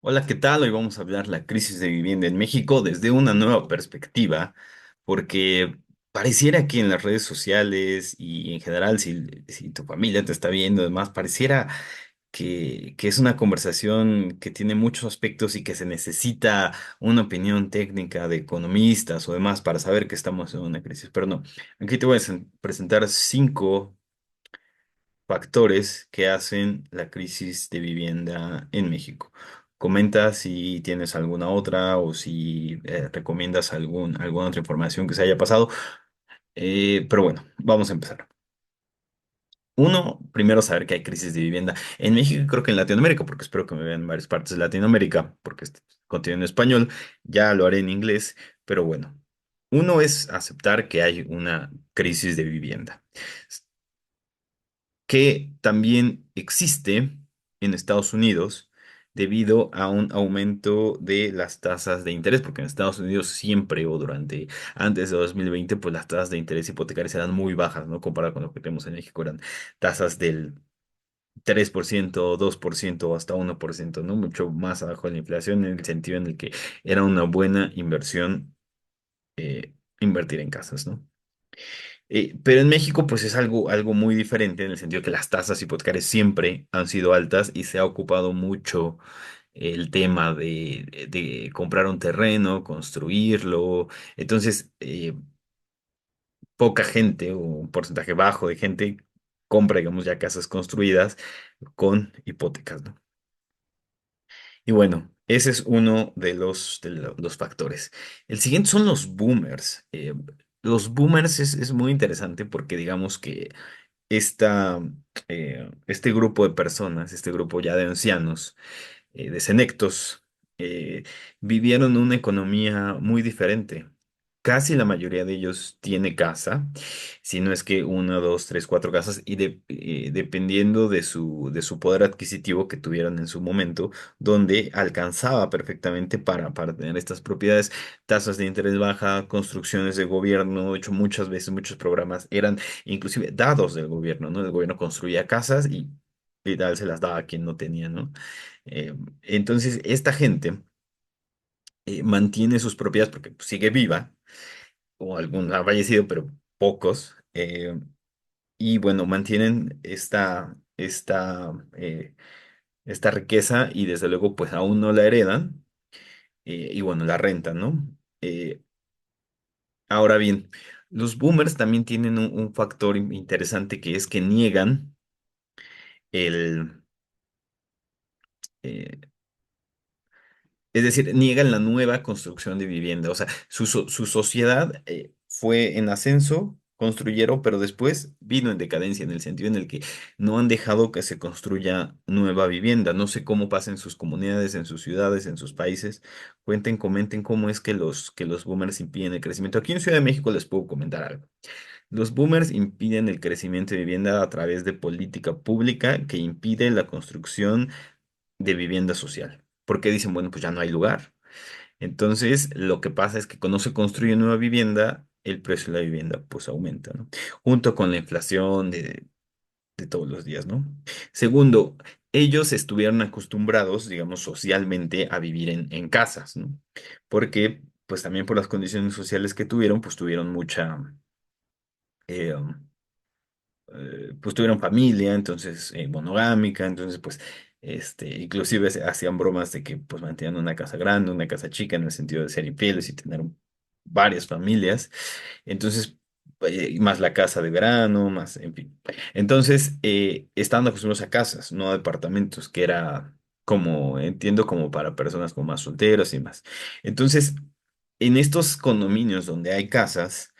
Hola, ¿qué tal? Hoy vamos a hablar la crisis de vivienda en México desde una nueva perspectiva, porque pareciera que en las redes sociales y en general, si tu familia te está viendo, además, pareciera que es una conversación que tiene muchos aspectos y que se necesita una opinión técnica de economistas o demás para saber que estamos en una crisis. Pero no, aquí te voy a presentar 5 factores que hacen la crisis de vivienda en México. Comenta si tienes alguna otra o si recomiendas alguna otra información que se haya pasado. Pero bueno, vamos a empezar. Uno, primero saber que hay crisis de vivienda en México y creo que en Latinoamérica, porque espero que me vean en varias partes de Latinoamérica, porque este contenido en español, ya lo haré en inglés, pero bueno, uno es aceptar que hay una crisis de vivienda que también existe en Estados Unidos debido a un aumento de las tasas de interés, porque en Estados Unidos siempre o antes de 2020, pues las tasas de interés hipotecarias eran muy bajas, ¿no? Comparado con lo que tenemos en México, eran tasas del 3%, 2% o hasta 1%, ¿no? Mucho más abajo de la inflación en el sentido en el que era una buena inversión invertir en casas, ¿no? Pero en México, pues es algo muy diferente en el sentido que las tasas hipotecarias siempre han sido altas y se ha ocupado mucho el tema de comprar un terreno, construirlo. Entonces, poca gente o un porcentaje bajo de gente compra, digamos, ya casas construidas con hipotecas, ¿no? Y bueno, ese es uno de los factores. El siguiente son los boomers. Los boomers es muy interesante porque digamos que este grupo de personas, este grupo ya de ancianos, de senectos, vivieron una economía muy diferente. Casi la mayoría de ellos tiene casa, si no es que una, dos, tres, cuatro casas, y dependiendo de su poder adquisitivo que tuvieron en su momento, donde alcanzaba perfectamente para tener estas propiedades, tasas de interés baja, construcciones de gobierno, hecho muchas veces, muchos programas eran inclusive dados del gobierno, ¿no? El gobierno construía casas y literal se las daba a quien no tenía, ¿no? Entonces, esta gente mantiene sus propiedades porque pues, sigue viva, o algún ha fallecido, pero pocos. Y bueno, mantienen esta riqueza y desde luego pues aún no la heredan y bueno, la rentan, ¿no? Eh, Ahora bien, los boomers también tienen un factor interesante que es que niegan el, eh, es decir, niegan la nueva construcción de vivienda. O sea, su sociedad fue en ascenso, construyeron, pero después vino en decadencia en el sentido en el que no han dejado que se construya nueva vivienda. No sé cómo pasa en sus comunidades, en sus ciudades, en sus países. Cuenten, comenten cómo es que los boomers impiden el crecimiento. Aquí en Ciudad de México les puedo comentar algo. Los boomers impiden el crecimiento de vivienda a través de política pública que impide la construcción de vivienda social. Porque dicen, bueno, pues ya no hay lugar. Entonces, lo que pasa es que cuando se construye nueva vivienda, el precio de la vivienda pues aumenta, ¿no? Junto con la inflación de todos los días, ¿no? Segundo, ellos estuvieron acostumbrados, digamos, socialmente a vivir en casas, ¿no? Porque, pues también por las condiciones sociales que tuvieron, pues tuvieron eh, um, pues tuvieron familia, entonces monogámica, entonces pues inclusive se hacían bromas de que pues mantenían una casa grande, una casa chica en el sentido de ser infieles y tener varias familias, entonces y más la casa de verano, más, en fin. Entonces, estaban acostumbrados a casas, no a departamentos, que era como, entiendo, como para personas como más solteras y más. Entonces, en estos condominios donde hay casas,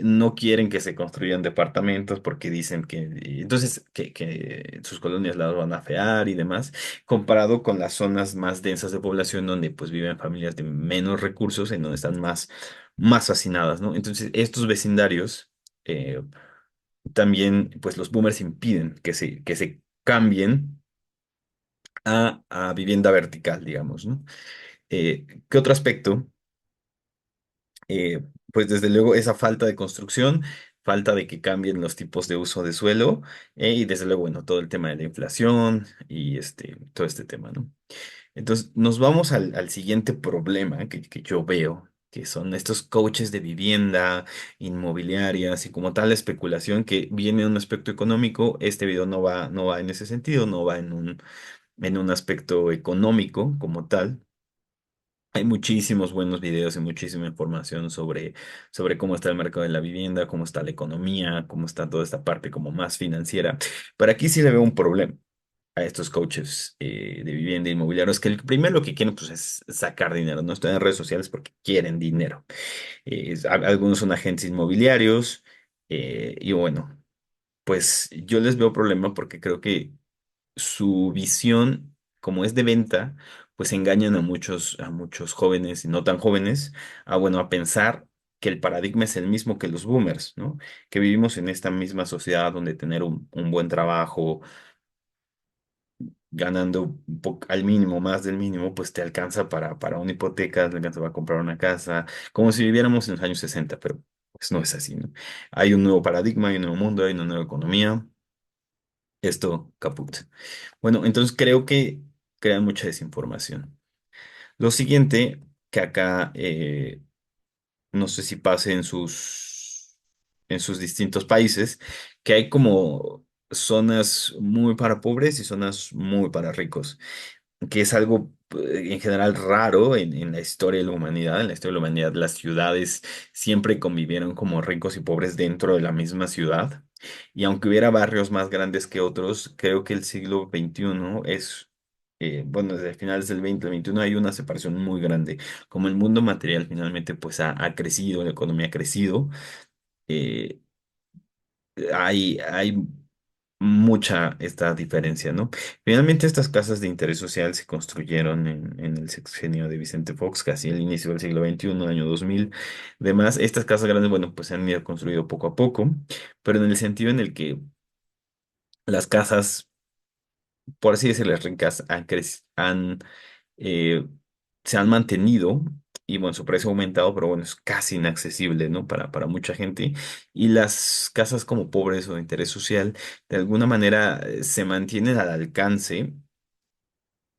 no quieren que se construyan departamentos porque dicen entonces que sus colonias las van a fear y demás, comparado con las zonas más densas de población donde pues viven familias de menos recursos, en donde están más hacinadas, ¿no? Entonces estos vecindarios también pues los boomers impiden que se cambien a vivienda vertical, digamos, ¿no? ¿Qué otro aspecto? Pues desde luego esa falta de construcción, falta de que cambien los tipos de uso de suelo y desde luego, bueno, todo el tema de la inflación y todo este tema, ¿no? Entonces, nos vamos al siguiente problema que yo veo, que son estos coaches de vivienda, inmobiliarias y como tal la especulación que viene en un aspecto económico. Este video no va en ese sentido, no va en un aspecto económico como tal. Hay muchísimos buenos videos y muchísima información sobre cómo está el mercado de la vivienda, cómo está la economía, cómo está toda esta parte como más financiera. Pero aquí sí le veo un problema a estos coaches de vivienda inmobiliaria. Es que el primero lo que quieren pues, es sacar dinero, no están en redes sociales porque quieren dinero. Algunos son agentes inmobiliarios y bueno, pues yo les veo problema porque creo que su visión, como es de venta, pues engañan a muchos jóvenes y no tan jóvenes a pensar que el paradigma es el mismo que los boomers, ¿no? Que vivimos en esta misma sociedad donde tener un buen trabajo, ganando al mínimo, más del mínimo, pues te alcanza para una hipoteca, te alcanza para comprar una casa, como si viviéramos en los años 60, pero pues no es así, ¿no? Hay un nuevo paradigma, hay un nuevo mundo, hay una nueva economía, esto caput. Bueno, entonces creo que crean mucha desinformación. Lo siguiente, que acá no sé si pase en sus distintos países, que hay como zonas muy para pobres y zonas muy para ricos, que es algo en general raro en la historia de la humanidad. En la historia de la humanidad, las ciudades siempre convivieron como ricos y pobres dentro de la misma ciudad. Y aunque hubiera barrios más grandes que otros, creo que el siglo XXI bueno, desde finales del 20 al 21 hay una separación muy grande. Como el mundo material finalmente pues ha crecido, la economía ha crecido, eh, hay mucha esta diferencia, ¿no? Finalmente estas casas de interés social se construyeron en el sexenio de Vicente Fox, casi al inicio del siglo XXI, año 2000. Además, estas casas grandes, bueno, pues se han ido construido poco a poco, pero en el sentido en el que las casas, por así decirlo, ricas eh, se han mantenido y bueno, su precio ha aumentado, pero bueno, es casi inaccesible, ¿no? Para mucha gente. Y las casas como pobres o de interés social, de alguna manera se mantienen al alcance,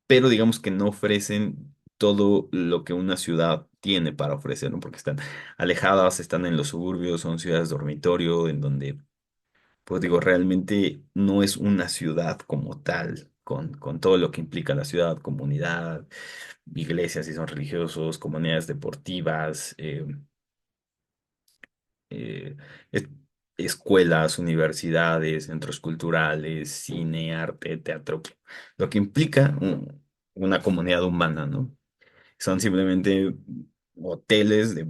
pero digamos que no ofrecen todo lo que una ciudad tiene para ofrecer, ¿no? Porque están alejadas, están en los suburbios, son ciudades dormitorio, en donde pues digo, realmente no es una ciudad como tal, con todo lo que implica la ciudad, comunidad, iglesias si son religiosos, comunidades deportivas, eh, es- escuelas, universidades, centros culturales, cine, arte, teatro, lo que implica una comunidad humana, ¿no? Son simplemente hoteles de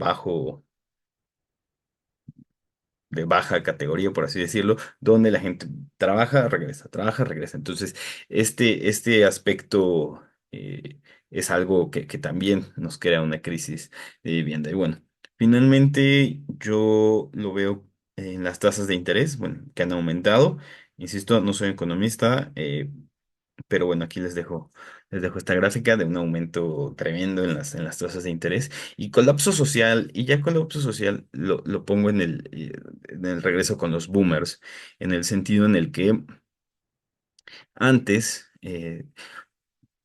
baja categoría, por así decirlo, donde la gente trabaja, regresa, trabaja, regresa. Entonces, este aspecto es algo que también nos crea una crisis de vivienda. Y bueno, finalmente yo lo veo en las tasas de interés, bueno, que han aumentado. Insisto, no soy economista, pero bueno, aquí les dejo esta gráfica de un aumento tremendo en las tasas de interés y colapso social. Y ya colapso social lo pongo en el regreso con los boomers, en el sentido en el que antes,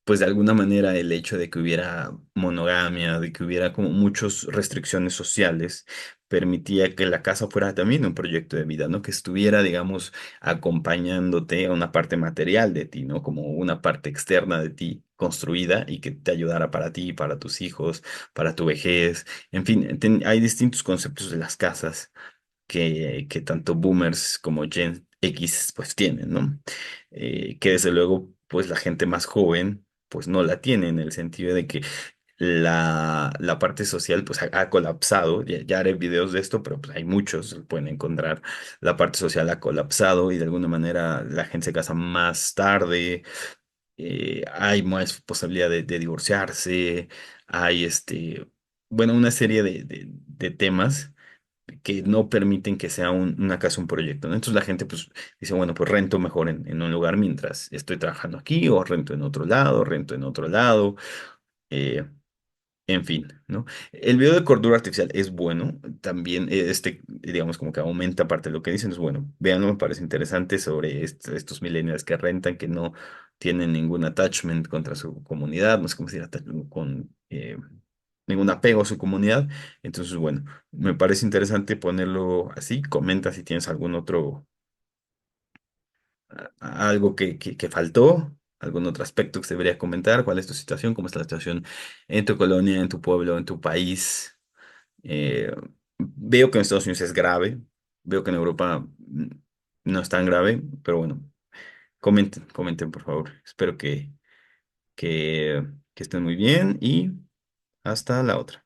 pues de alguna manera el hecho de que hubiera monogamia, de que hubiera como muchas restricciones sociales, permitía que la casa fuera también un proyecto de vida, ¿no? Que estuviera, digamos, acompañándote a una parte material de ti, ¿no? Como una parte externa de ti construida y que te ayudara para ti, para tus hijos, para tu vejez. En fin, hay distintos conceptos de las casas que tanto boomers como Gen X pues tienen, ¿no? Que desde luego pues la gente más joven pues no la tiene en el sentido de que la parte social pues ha colapsado, ya haré videos de esto, pero pues hay muchos, se pueden encontrar, la parte social ha colapsado y de alguna manera la gente se casa más tarde, hay más posibilidad de divorciarse, hay bueno, una serie de temas que no permiten que sea una casa un proyecto, ¿no? Entonces la gente pues dice, bueno, pues rento mejor en un lugar mientras estoy trabajando aquí, o rento en otro lado, eh, en fin, ¿no? El video de cordura artificial es bueno, también digamos, como que aumenta parte de lo que dicen, es bueno, véanlo, me parece interesante sobre estos millennials que rentan, que tienen ningún attachment contra su comunidad, no sé cómo decir, con ningún apego a su comunidad. Entonces, bueno, me parece interesante ponerlo así. Comenta si tienes algún otro, algo que faltó, algún otro aspecto que se debería comentar, cuál es tu situación, cómo está la situación en tu colonia, en tu pueblo, en tu país. Eh, Veo que en Estados Unidos es grave, veo que en Europa no es tan grave, pero bueno, comenten, comenten por favor. Espero que, que estén muy bien y hasta la otra.